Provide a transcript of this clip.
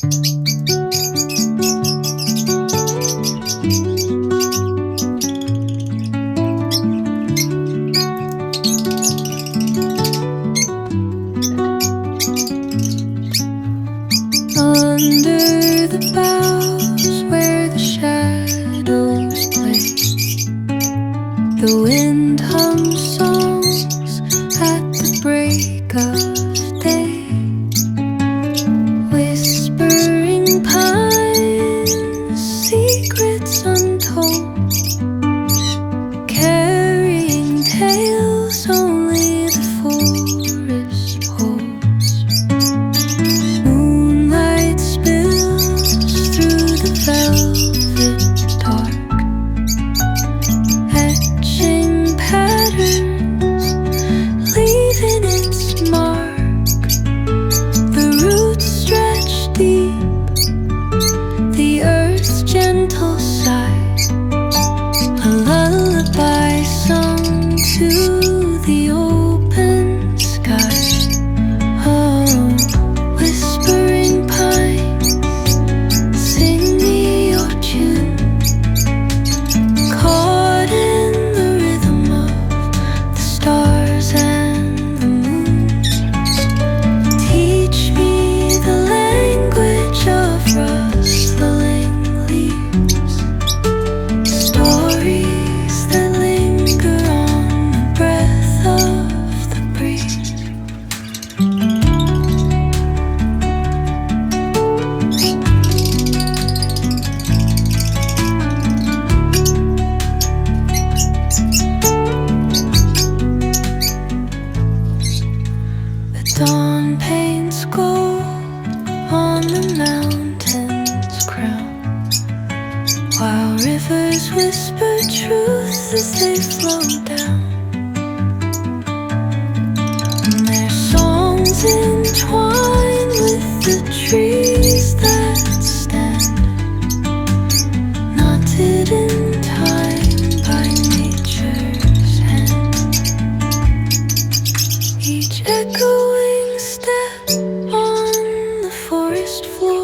Under the boughs where the shadows play, the wind hums songs at the break of day. Whispering pines, secrets untold, carrying tales only the forest holds. Moonlight spills through the velvet dark, etching patterns, leaving its mark. The roots stretch deep, the earth's gentle sigh, a lullaby sung to the open sky. Oh, whispering pines, sing me your tune, caught in the rhythm of the stars and the moon. Teach me the language of rustling leaves, stories that linger on the breath of the breeze. The dawn paints gold on the mountain's crown, while rivers whisper truth as they flow down. And their songs entwine with the trees that stand, knotted in time by nature's hand. Each echoing step on the forest floor